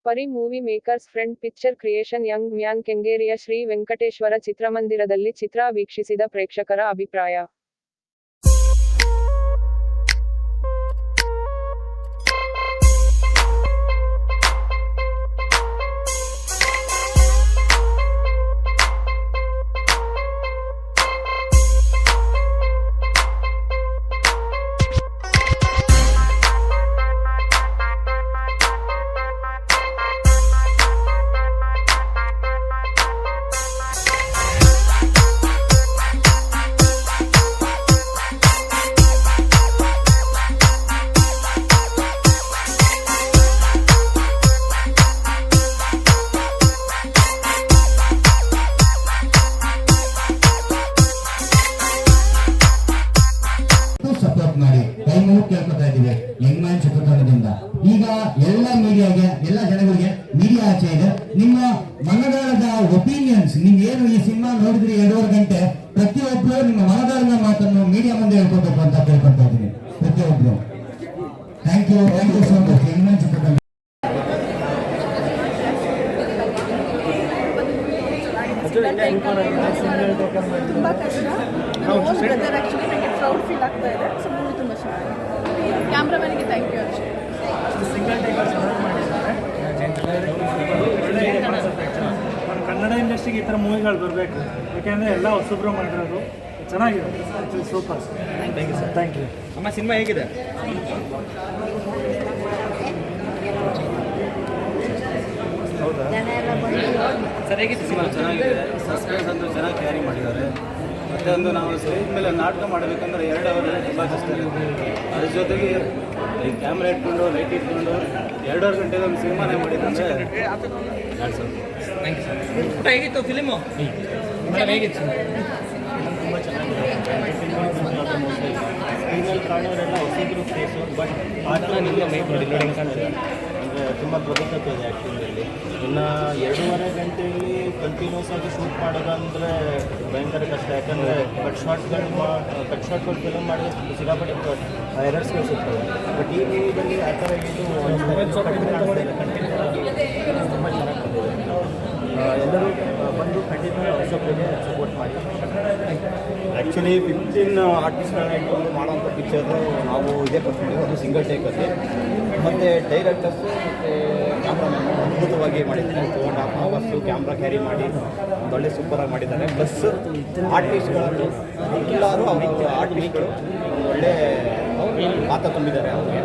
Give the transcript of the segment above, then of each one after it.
ಪರಿ movie makers friend picture creation young man ಕೆಂಗೇರಿಯ ಶ್ರೀ ವೆಂಕಟೇಶ್ವರ ಚಿತ್ರಮಂದಿರದಲ್ಲಿ ಚಿತ್ರ ವೀಕ್ಷಿಸಿದ ಪ್ರೇಕ್ಷಕರ ಅಭಿಪ್ರಾಯ. ಸಪೋರ್ಟ್ ಮಾಡಿ ಕೈ ಮುಗಿ ಕೇಳ್ಕೊತಾ ಇದೀವಿ ಯಂಗ್ ಮ್ಯಾನ್ ಚಿತ್ರತಂಡದಿಂದ. ಈಗ ಎಲ್ಲ ಮೀಡಿಯಾಗೆ, ಎಲ್ಲ ಜನಗಳಿಗೆ ಮೀಡಿಯಾ ಆಚೆ ಇದೆ, ನಿಮ್ಮ ಮನದಾಳದ ಒಪಿನಿಯನ್ಸ್, ನೀವೇನು ಈ ಸಿನಿಮಾ ನೋಡಿದ್ರಿ 2.5 ಗಂಟೆ, ಪ್ರತಿಯೊಬ್ರು ನಿಮ್ಮ ಮನದಾಳದ ಮಾತನ್ನು ಮೀಡಿಯಾ ಮುಂದೆ ಹೇಳ್ಕೊಬೇಕು ಅಂತ ಕೇಳ್ಕೊತಾ ಇದ್ದೀನಿ ಪ್ರತಿಯೊಬ್ರು. Thank you so much. Young man ಚಿತ್ರತಂಡ ತುಂಬ ಕಷ್ಟ. ಆ್ಯಕ್ಚುಲಿ ನನಗೆ ಪ್ರೌಡ್ ಫೀಲ್ ಆಗ್ತಾ ಇದೆ. ಸೊ ಮೂವಿ ತುಂಬ ಚೆನ್ನಾಗಿದೆ. ಕ್ಯಾಮ್ರಾಮನ್ಗೆ ಥ್ಯಾಂಕ್ ಯು ಅಷ್ಟೇ. ಕನ್ನಡ ಇಂಡಸ್ಟ್ರಿಗೆ ಈ ಥರ ಮೂವಿಗಳು ಬರಬೇಕು, ಯಾಕೆಂದರೆ ಎಲ್ಲ ಹೊಸಬ್ರು ಮಾಡಿರೋದು ಚೆನ್ನಾಗಿದೆ. Super. Thank you sir. Thank you. ಅಮ್ಮ, ಸಿನಿಮಾ ಹೇಗಿದೆ? ಹೌದಾ ಸರ್, ಹೇಗಿತ್ತು ಸಿನಿಮಾ? ಚೆನ್ನಾಗಿದೆ. ಸಸ್ಪೆನ್ಸ್ ಅಂತೂ ಚೆನ್ನಾಗಿ ಕ್ಯಾರಿ ಮಾಡಿದ್ದಾರೆ. ಮತ್ತು ಒಂದು ನಾವು ಸ್ಟೇಜ್ ಮೇಲೆ ನಾಟಕ ಮಾಡಬೇಕಂದ್ರೆ 2 ಅವರ್ ತುಂಬ ಕಷ್ಟ ಇರುತ್ತೆ. ಅದ್ರ ಜೊತೆಗೆ ಈ ಕ್ಯಾಮ್ರಾ ಇಟ್ಕೊಂಡು ಲೈಟ್ ಇಟ್ಕೊಂಡು 2.5 ಗಂಟೆಗೆ ಒಂದು ಸಿನಿಮಾನೇ ಮಾಡಿದಂದರೆ ಥ್ಯಾಂಕ್ ಯು ಸರ್. ಊಟ ಹೇಗಿತ್ತು ಫಿಲಿಮು? ಮೇಡಮ್ ಹೇಗಿತ್ತು? ತುಂಬ ಚೆನ್ನಾಗಿದೆ. ಸ್ಕ್ರೀನಲ್ಲಿ ಕಾಣೋರೆಲ್ಲ ಹೊಸಬ್ರು ಫೇಸು, ಬಟ್ ಆಟ ನಿಮ್ಮ ಮೈ ಲೋಡಿಂಗ್ ಕಾಣ್ತಿದೆ. ಅಂದರೆ ತುಂಬ ಪ್ರಗತಿ ಇದೆ ಆ್ಯಕ್ಟಿಂಗಲ್ಲಿ. ಇನ್ನು 2.5 ಗಂಟೆಯಲ್ಲಿ ಕಂಟಿನ್ಯೂಸ್ ಆಗಿ ಶೂಟ್ ಮಾಡೋದಂದರೆ ಭಯಂಕರ ಕಷ್ಟ. ಯಾಕಂದರೆ ಕಟ್ ಶಾರ್ಟ್ಗಳು ಫಿಲಮ್ ಮಾಡಿದ್ರೆ ಸಿಕ್ಕಾಪಟ್ಟೆ ಎರರ್ಸ್ಗಳು ಸಿಗ್ತವೆ. ಬಟ್ ಈ ಮೂವಿಯಲ್ಲಿ ಆ ಥರ ಇದು ತುಂಬ ಚೆನ್ನಾಗಿ ಬಂದಿದೆ. ಎಲ್ಲರೂ ಬಂದು ಖಂಡಿತ ಹೊಸಬ್ರಿಗೆ ಸಪೋರ್ಟ್ ಮಾಡಿ. ಆ್ಯಕ್ಚುಲಿ 15 ಆರ್ಟಿಸ್ಟ್ಗಳನ್ನ ಇಟ್ಕೊಂಡು ಮಾಡೋಂಥ ಪಿಕ್ಚರು ನಾವು ಇದೇ ಫಸ್ಟ್ ಮಾಡಿದ್ದು. ಅದು ಸಿಂಗಲ್ ಟೇಕಲ್ಲಿ. ಮತ್ತು ಡೈರೆಕ್ಟರ್ಸು ಮತ್ತು ಕ್ಯಾಮ್ರಾಮನ್ ಅದ್ಭುತವಾಗಿ ಮಾಡಿದ್ದಾರೆ. 2.5 ಅವರ್ಸು ಕ್ಯಾಮ್ರಾ ಕ್ಯಾರಿ ಮಾಡಿ ಒಳ್ಳೆ ಸೂಪರಾಗಿ ಮಾಡಿದ್ದಾರೆ. ಪ್ಲಸ್ ಆರ್ಟಿಸ್ಟ್ಗಳನ್ನು ಎಲ್ಲರೂ ಅವರ ಆರ್ಟಿಸ್ಟ್ಗಳು ಒಳ್ಳೆ ಪಾತ್ರ ತುಂಬಿದ್ದಾರೆ. ಅವ್ರಿಗೆ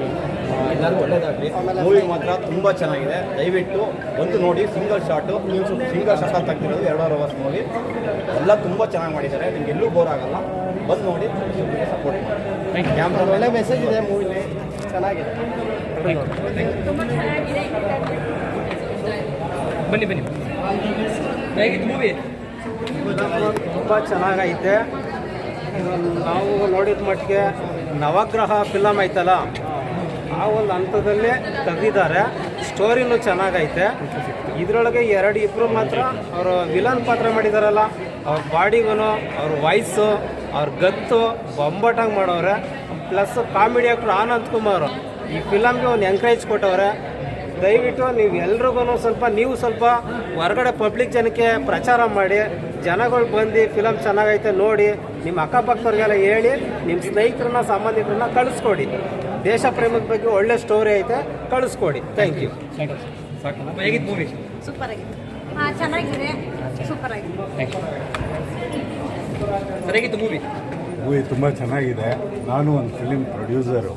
ಎಲ್ಲರಿಗೂ ಒಳ್ಳೆಯದಾಗಲಿ. ಮೂವಿ ಮಾತ್ರ ತುಂಬ ಚೆನ್ನಾಗಿದೆ. ದಯವಿಟ್ಟು ಒಂದು ನೋಡಿ. ಸಿಂಗಲ್ ಶಾಟ್ ಆಗ್ತಿರೋದು 2.5 ಅವರ್ಸ್ ಮೂವಿ. ಎಲ್ಲ ತುಂಬ ಚೆನ್ನಾಗಿ ಮಾಡಿದ್ದಾರೆ. ನಿಮ್ಗೆ ಎಲ್ಲೂ ಬೋರ್ ಆಗಲ್ಲ. ಬಂದು ನೋಡಿ, ಸಪೋರ್ಟ್ ಮಾಡಿ. ಕ್ಯಾಮ್ರಾ ಒಳ್ಳೆ ಮೆಸೇಜ್ ಇದೆ ಮೂವಿಲಿ, ಚೆನ್ನಾಗಿದೆ. ಬನ್ನಿ ಹೇಗಿತ್ತು ಮೂವಿ? ತುಂಬ ಚೆನ್ನಾಗೈತೆ. ನಾವು ನೋಡಿದ ಮಟ್ಟಿಗೆ ನವಗ್ರಹ ಫಿಲಮ್ ಐತಲ್ಲ, ಆ ಒಂದು ಹಂತದಲ್ಲೇ ತೆಗೆದಿದ್ದಾರೆ. ಸ್ಟೋರಿನೂ ಚೆನ್ನಾಗೈತೆ. ಇದರೊಳಗೆ ಇಬ್ಬರು ಮಾತ್ರ ಅವರು ವಿಲನ್ ಪಾತ್ರ ಮಾಡಿದಾರಲ್ಲ, ಅವ್ರ ಬಾಡಿಗೂ, ಅವ್ರ ವಾಯ್ಸು, ಅವ್ರ ಗತ್ತು ಬೊಂಬಾಟಾಗಿ ಮಾಡೋರೆ. Plus comedy actor Anand Kumar ಈ ಫಿಲಮ್ಗೆ ಒಂದು ಎಂಕರೇಜ್ ಕೊಟ್ಟವ್ರೆ. ದಯವಿಟ್ಟು ನೀವು ಎಲ್ರಿಗೂ ನೀವು ಸ್ವಲ್ಪ ಹೊರಗಡೆ ಪಬ್ಲಿಕ್ ಜನಕ್ಕೆ ಪ್ರಚಾರ ಮಾಡಿ, ಜನಗಳು ಬಂದು ಫಿಲಮ್ ಚೆನ್ನಾಗೈತೆ ನೋಡಿ, ನಿಮ್ಮ ಅಕ್ಕಪಕ್ಕದವ್ರಿಗೆಲ್ಲ ಹೇಳಿ, ನಿಮ್ಮ ಸ್ನೇಹಿತರನ್ನ ಸಂಬಂಧಿಕರನ್ನ ಕಳಿಸ್ಕೊಡಿ. ದೇಶ ಪ್ರೇಮದ ಬಗ್ಗೆ ಒಳ್ಳೆ ಸ್ಟೋರಿ ಐತೆ, ಕಳಿಸ್ಕೊಡಿ. Thank you. ಹೇಗಿತ್ತು ಮೂವಿ? ಸೂಪರ್ ಆಗಿದೆ. ಚೆನ್ನಾಗಿದೆ. ಸೂಪರ್ ಆಗಿದೆ. ಸರ್, ಹೇಗಿತ್ತು ಮೂವಿ? ಮೂವಿ ತುಂಬ ಚೆನ್ನಾಗಿದೆ. ನಾನು ಒಂದು ಫಿಲಿಮ್ ಪ್ರೊಡ್ಯೂಸರು.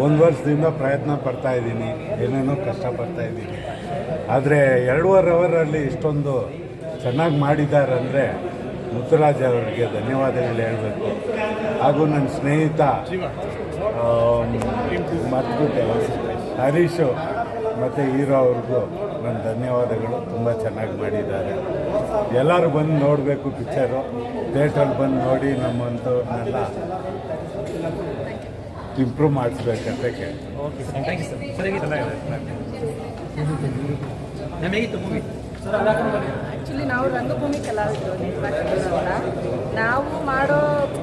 1 ವರ್ಷದಿಂದ ಪ್ರಯತ್ನ ಪಡ್ತಾ ಇದ್ದೀನಿ, ಏನೇನೋ ಕಷ್ಟಪಡ್ತಾ ಇದ್ದೀನಿ. ಆದರೆ 2.5 ಅವರಲ್ಲಿ ಇಷ್ಟೊಂದು ಚೆನ್ನಾಗಿ ಮಾಡಿದ್ದಾರೆ ಅಂದರೆ ಮುತ್ತುರಾಜ್ ಅವರಿಗೆ ಧನ್ಯವಾದಗಳು ಹೇಳಬೇಕು. ಹಾಗೂ ನನ್ನ ಸ್ನೇಹಿತ ಹರೀಶು ಮತ್ತು ಹೀರೋ ಅವ್ರಿಗೂ ನನ್ನ ಧನ್ಯವಾದಗಳು. ತುಂಬ ಚೆನ್ನಾಗಿ ಮಾಡಿದ್ದಾರೆ. ಎಲ್ಲರೂ ಬಂದು ನೋಡಬೇಕು ಪಿಕ್ಚರು. ಥಿಯೇಟ್ರಲ್ಲಿ ಬಂದು ನೋಡಿ ನಮ್ಮಂಥವ್ರನ್ನೆಲ್ಲ ಇಂಪ್ರೂವ್ ಮಾಡಿಸ್ಬೇಕಂತ ಕೇಳಿ. Okay, thank you sir. ಹೇಗಿತ್ತು ಮೂವಿ? ಆ್ಯಕ್ಚುಲಿ ನಾವು ರಂಗಭೂಮಿ ಕಲಾವಿದರು ನಿರ್ಮಾಣ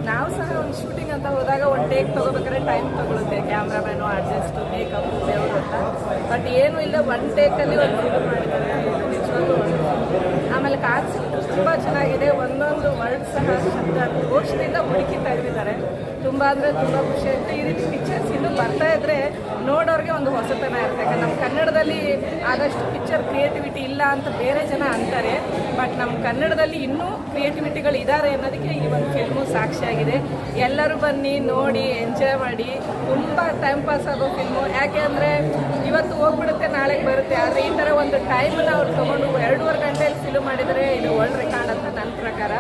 ನಾವು ಸಹ ಒಂದು ಶೂಟಿಂಗ್ ಅಂತ ಹೋದಾಗ ಒಂದು ಟೇಕ್ ತೊಗೋಬೇಕಾದ್ರೆ ಟೈಮ್ ತೊಗೊಳುತ್ತೆ, ಕ್ಯಾಮ್ರಾಮ್ಯಾನು ಅಡ್ಜಸ್ಟು ಮೇಕಪ್ ದೇವರು ಅಂತ. ಬಟ್ ಏನೂ ಇಲ್ಲ, ಒನ್ ಟೇಕಲ್ಲಿ ಒಂದು ಫಿಲ್ಮ್ ಮಾಡಿದ್ದಾರೆ, ನಿಜವಾಗ್ಲೂ. ಆಮೇಲೆ ಕಾನ್ಸೆಪ್ಟ್ ತುಂಬ ಚೆನ್ನಾಗಿದೆ, ಒಂದೊಂದು ವರ್ಡ್ ಸಹ ಶಬ್ದ ಘೋಷದಿಂದ ಹುಡುಕಿ ತೆಗೆದಿದ್ದಾರೆ. ತುಂಬ ಅಂದರೆ ತುಂಬ ಖುಷಿ ಆಯಿತು. ಈ ರೀತಿ ಪಿಕ್ಚರ್ಸ್ ಇನ್ನೂ ಬರ್ತಾ ಇದ್ದರೆ ನೋಡೋರಿಗೆ ಒಂದು ಹೊಸತನ ಇರುತ್ತೆ. ಯಾಕಂದ್ರೆ ನಮ್ಮ ಕನ್ನಡದಲ್ಲಿ ಆದಷ್ಟು ಪಿಕ್ಚರ್ ಕ್ರಿಯೇಟಿವಿಟಿ ಇಲ್ಲ ಅಂತ ಬೇರೆ ಜನ ಅಂತಾರೆ, ಬಟ್ ನಮ್ಮ ಕನ್ನಡದಲ್ಲಿ ಇನ್ನೂ ಕ್ರಿಯೇಟಿವಿಟಿಗಳು ಇದ್ದಾರೆ ಅನ್ನೋದಕ್ಕೆ ಈ ಒಂದು ಫಿಲ್ಮು ಸಾಕ್ಷಿಯಾಗಿದೆ. ಎಲ್ಲರೂ ಬನ್ನಿ, ನೋಡಿ, ಎಂಜಾಯ್ ಮಾಡಿ. ತುಂಬ ಟೈಮ್ ಪಾಸ್ ಆಗೋ ಫಿಲ್ಮು. ಯಾಕೆ ಅಂದರೆ ಇವತ್ತು ಹೋಗ್ಬಿಡುತ್ತೆ, ನಾಳೆಗೆ ಬರುತ್ತೆ. ಆದರೆ ಈ ಥರ ಒಂದು ಟೈಮನ್ನು ಅವ್ರು ತೊಗೊಂಡು 2.5 ಗಂಟೆಯಲ್ಲಿ ಫಿಲ್ಮ್ ಮಾಡಿದರೆ ಇದು ವರ್ಲ್ಡ್ ರೆಕಾರ್ಡ್ ಅಂತ ನನ್ನ ಪ್ರಕಾರ.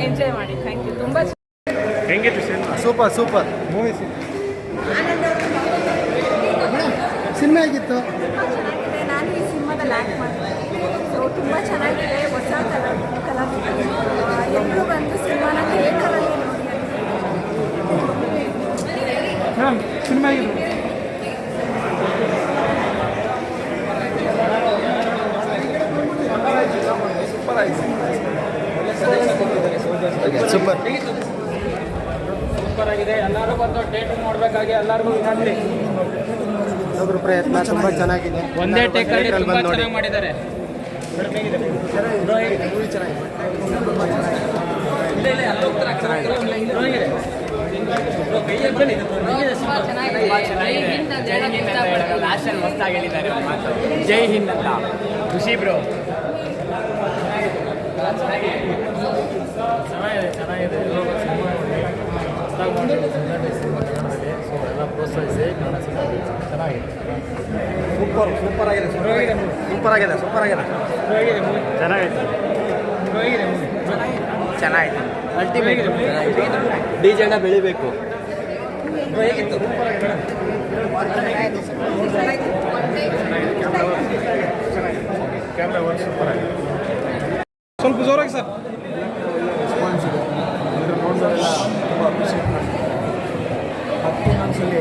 ಎಂಜಾಯ್ ಮಾಡಿ. Thank you. ತುಂಬ ಹೆಂಗಿತ್ತು ಸೂಪರ್ ಮೂವಿ ಸಿನಿಮಾ ಆಗಿತ್ತು. ಚೆನ್ನಾಗಿದೆ. ನಾನು ಈ ಸಿನಿಮಾದಲ್ಲಿ ಆ್ಯಕ್ಟ್ ಮಾಡ್ತೀನಿ. ಸೊ ತುಂಬ ಚೆನ್ನಾಗಿದೆ. ಹೊಸ ಕಲಾವಿದರು ಎಲ್ಲರೂ ಬಂದು ಸಿನಿಮಾನ ಥಿಯೇಟರಲ್ಲಿ ನೋಡಿ. ಮೇಡಮ್ ಸಿನಿಮಾ ಆಗಿತ್ತು. ಸೂಪರ್ ಆಗಿದೆ. ಎಲ್ಲರೂ ಬಂದು ಥಿಯೇಟರ್ ನೋಡಬೇಕಾಗಿ ಎಲ್ಲರಿಗೂ ವಿನಂತಿ. ಒಬ್ಬರು ಪ್ರಯತ್ನ ತುಂಬ ಚೆನ್ನಾಗಿದೆ. ಒಂದೇ ಟೇಕಲ್ಲಿ ತುಂಬ ಚೆನ್ನಾಗಿ ಮಾಡಿದ್ದಾರೆ. ಜೈ ಹಿಂದ್ ಅಂತ ಖುಷಿ ಬ್ರೋ. ಚೆನ್ನಾಗಿದೆ. ಸೊ ಎಲ್ಲ ಪ್ರೋತ್ಸಾಹಿಸಿ ಕನ್ನಡ ಸಿನಿಮಾ ಚೆನ್ನಾಗಿದೆ. ಸೂಪರ್ ಆಗಿದೆ. ಚೆನ್ನಾಗಿದೆ. ಅಲ್ಟಿಮೇಟ್ ಡಿಜೆನ ಬೆಳಿಬೇಕು. ಹೇಗಿತ್ತು? ಕ್ಯಾಮ್ರಾ ವರ್ಕ್ ಸೂಪರ್ ಆಗಿದೆ. ಸ್ವಲ್ಪ ಜೋರಾಗಿ ಸರ್. ರೆಸ್ಪಾನ್ಸ್ ಇದೆ. ಎಲ್ಲರೂ ನೋಡಿದವರೆಲ್ಲ ತುಂಬ ಅಪ್ರಿಷಿಯೇಟ್ ಮಾಡ್ತಾರೆ. 10 ಮನಸ್ಸಲ್ಲಿ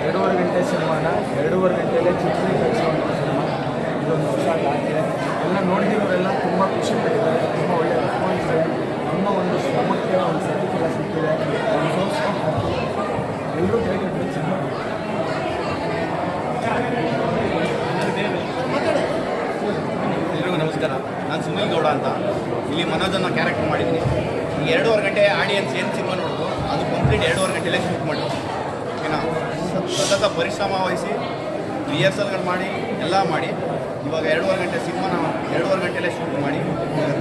2.5 ಗಂಟೆ ಸಿನಿಮಾನ 2.5 ಗಂಟೆಯಲ್ಲೇ ಚಿತ್ರಕ್ಕೆ ಕಳಿಸುವಂಥ ಸಿನಿಮಾ. ಇದೊಂದು ಹೊಸ ದಾಖಲೆ. ಎಲ್ಲ ನೋಡಿದವರೆಲ್ಲ ತುಂಬ ಖುಷಿ ಪಟ್ಟಿದ್ದಾರೆ. ತುಂಬ ಒಳ್ಳೆಯ ರೆಸ್ಪಾನ್ಸ್ ಇದೆ. ನಮ್ಮ ಒಂದು ಶ್ರಮಕ್ಕೆ ಒಂದು ಪ್ರತಿಫಲ ಸಿಕ್ಕಿದೆ. ಎಲ್ಲರೂ ಥಿಯೇಟರ್ ಸಿನಿಮಾ. ಎಲ್ರಿಗೂ ನಮಸ್ಕಾರ. ನಾನು ಸುನಿಲ್ ಗೌಡ ಅಂತ. ಇಲ್ಲಿ ಮನೋಜನ್ನ ಕ್ಯಾರೆಕ್ಟರ್ ಮಾಡಿದ್ದೀನಿ. ಈ 2.5 ಗಂಟೆ ಆಡಿಯನ್ಸ್ ಏನು ಸಿನಿಮಾ ನೋಡೋದು ಅದು ಕಂಪ್ಲೀಟ್ 2.5 ಗಂಟೆಯಲ್ಲೇ ಶೂಟ್ ಮಾಡಿ ಓಕೆನಾ. ಸತತ ಪರಿಶ್ರಮ ವಹಿಸಿ ರಿಹರ್ಸಲ್ಗಳು ಮಾಡಿ ಎಲ್ಲ ಮಾಡಿ ಇವಾಗ 2.5 ಗಂಟೆ ಸಿನಿಮಾನ 2.5 ಗಂಟೆಯಲ್ಲೇ ಶೂಟ್ ಮಾಡಿ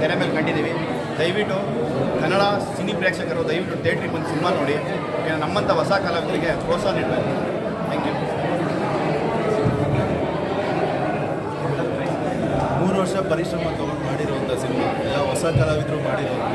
ತೆರೆ ಮೇಲೆ ಕಂಡಿದ್ದೀವಿ. ದಯವಿಟ್ಟು ಕನ್ನಡ ಸಿನಿ ಪ್ರೇಕ್ಷಕರು ದಯವಿಟ್ಟು ಥಿಯೇಟ್ರಿಗೆ ಬಂದು ಸಿನಿಮಾ ನೋಡಿ. ಓಕೆನಾ. ನಮ್ಮಂಥ ಹೊಸ ಕಲಾವಿದರಿಗೆ ಪ್ರೋತ್ಸಾಹ ನೀಡಬೇಕು. Thank you. 3 ವರ್ಷ ಪರಿಶ್ರಮ ತೊಗೊಂಡು ಮಾಡಿರುವಂಥ ಸಿನಿಮಾ. ಎಲ್ಲ ಹೊಸ ಕಲಾವಿದರು ಮಾಡಿರೋದು.